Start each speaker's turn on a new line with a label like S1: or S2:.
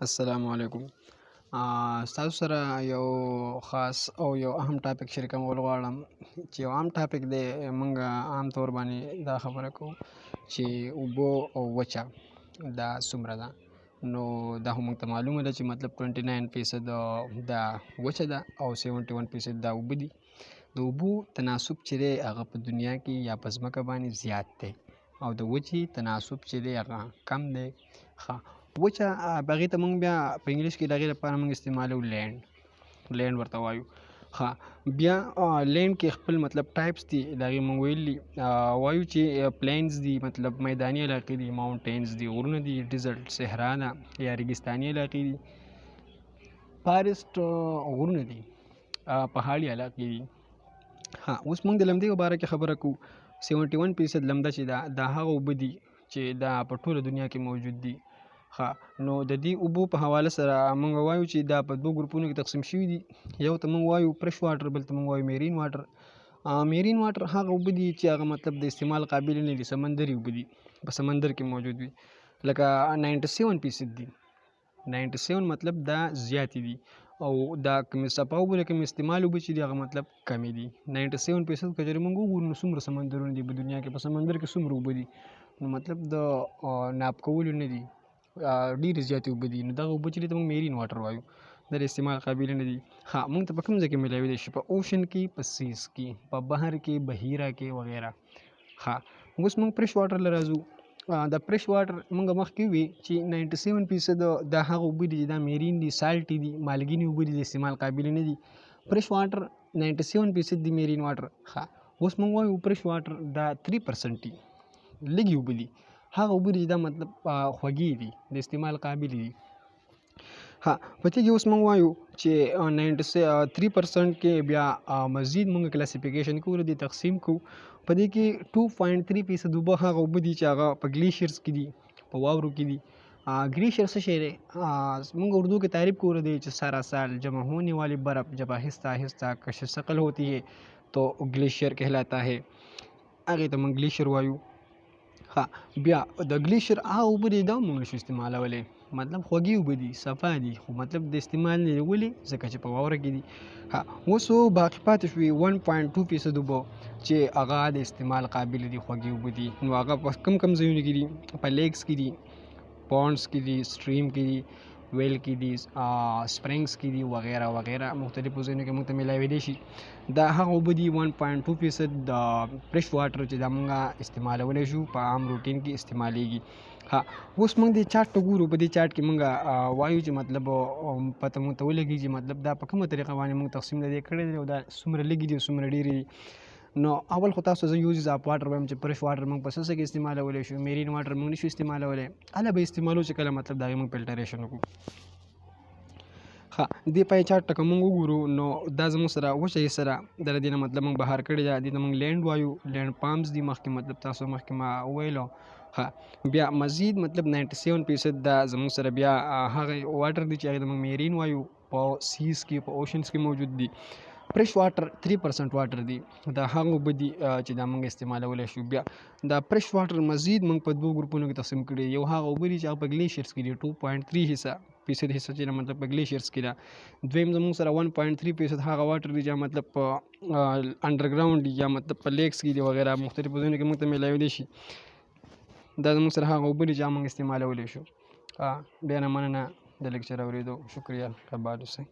S1: السلام علیکم. ستاسو سره یو خاص او یو اهم ټاپک شریکول غواړم چې یو عام ټاپک دی. موږ عام طور باندې دا خبره کوو چې اوبه او وچه دا څومره ده. نو دا خو موږ ته معلومه ده چې مطلب 29% دا وچه ده او 71% دا اوبه دي. د اوبو تناسب چې دی هغه په دنیا کې یا په ځمکه باندې زیات دی او د وچې تناسب چې دی هغه کم دی. ښه وچه هغې ته موږ بیا په انګلیش کې د هغې لپاره موږ استعمالوو لینډ ورته وایو. ښه بیا لینډ کې خپل مطلب ټایپس دي د هغې موږ ویلي وایو چې پلینز دي مطلب میداني علاقې دي، ماونټینز دي غرونه دي، ډیزرټ صحرا ده یا ریګستاني علاقې دي، فارسټ غرونه دي، پهاړي علاقې دي. ها اوس موږ د لمدې په باره کې خبره کوو. 71% لمده چې ده دا هغه اوبه دي چې دا په ټوله دنیا کې موجود دي. ها نو د دې اوبو په حواله سره موږ وایو چې دا په دوه ګروپونو کې تقسیم شوي دي. یو ته موږ وایو فرش واټر، بل ته موږ وایو میرین واټر. میرین واټر هغه اوبه دي چې هغه مطلب د استعمال قابل نه دي، سمندري اوبه دي، په سمندر کې موجود وي. لکه 97% دي. 97 مطلب دا زیاتې دي او دا کوم صفا اوبه کوم استعمال اوبه چې دي هغه مطلب کمې دي. 97% که چېرې موږ وګورو نو څومره سمندرونه دي په دنیا کې، په سمندر کې څومره اوبه دي، نو مطلب د ناب کولو نه دي، ډېرې زیاتې اوبه دي. نو دغه اوبه چې دي ته موږ میرین واټر وایو، دا د استعمال قابل نه دي. ها موږ ته په کوم ځای کې میلاویدلی شي؟ په اوشن کې، په سیز کې، په بحر کې، بحیره کې وغیره. ها اوس موږ فرش واټر له راځو. د فرش واټر موږ مخکې وي چې 97% دا هغه اوبه دي چې دا میرین دي، سالټي دي، مالګینې اوبه دي، د استعمال قابل نه دي. فرش واټر 97% دي میرین واټر. ها اوس موږ وایو فرش واټر دا 3% دي، لږې اوبه دي، هغه اوبه دي چې دا مطلب خوږې دي، د استعمال قابل دي. ها په دې کې اوس موږ وایو چې 93% کې بیا مزید موږ کلاسیفیکیشن کوو، د تقسیم کوو. په دې کې 2.3% اوبه هغه اوبه دي چې هغه په ګلیشیرز کې دي، په واورو کې دي. گلیشیر څه شی دی؟ موږ اردو کې تعریف کو رہے چې سارا سال جمع ہونے والی برف جب آہستہ آہستہ کشش ثقل ہوتی ہے تو گلیشیر کہلاتا ہے. هغې ته موږ گلیشیر وایو. ها بیا د گلیشیر هغه اوبه دي دا موږ نشو استعمالولی، مطلب خوږې اوبه دي، صفا دي، خو مطلب د استعمال نه دي. ولې؟ ځکه چې په واوره کې دي. ها اوس باقي پاتې شوي 1.2% اوبه چې هغه د استعمال قابل دي، خوږې اوبه دي. نو هغه په کم ځایونو کې دي؟ په لیکس کې دي، پونډس کې دي، سټریم کې دي، ویل کې دي، سپرینګس کې دي وغیره وغیره. مختلفو ځایونو کې موږ ته میلاویدلی شي. دا هغه اوبه دي 1.2% د فرش واټر چې دا موږ استعمالولی شو، په عام روټین کې استعمالیږي. ها اوس موږ دې چارټ ته ګورو. په دې چارټ کې موږ وایو چې مطلب پته موږ ته ولګي چې مطلب دا په کومه طریقه باندې موږ تقسیم د دې کړی دی او دا څومره لږې دي او څومره ډېرې دي. نو اول خو تاسو زه یوزز اف واټر وایم چې فرش واټر موږ په څه کې استعمالولی شو، میرین واټر موږ نشو استعمالولی. هله به استعمالو چې کله مطلب د هغې موږ فلټریشن وکړو. ښه دې پای چارټ ته که موږ وګورو نو دا زموږ سره وچه حصه ده، د دې نه مطلب موږ بهر کړې ده، دې ته موږ لینډ وایو. لینډ پامز دي مخکې مطلب تاسو مخکې ما وویلو. ښه بیا مزید مطلب 97% دا زموږ سره بیا هغه واټر دي چې هغې ته موږ میرین وایو، په سیز کې، په اوشنز کې موجود دي. فرش واټر 3% واټر دي، دا هغه اوبه دي چې دا موږ استعمالولی شو. بیا دا فرش واټر مزید موږ په دوه ګروپونو کې تقسیم کړي. یو هغه اوبه دي چې هغه په ګلیشیرز کې دي، 2.3% حصه چې مطلب په ګلیشیرز کې ده. دویم زموږ سره 1.3% هغه واټر دي چې مطلب په انډرګراوند دي یا مطلب په لیکس کې دي وغیره، مختلفو ځایونو کې موږ ته میلاویدلی شي. دا زموږ سره هغه اوبه دي چې موږ استعمالولی شو. ډېره مننه د لیکچر اورېدو. شکریه. آباد اوسئ.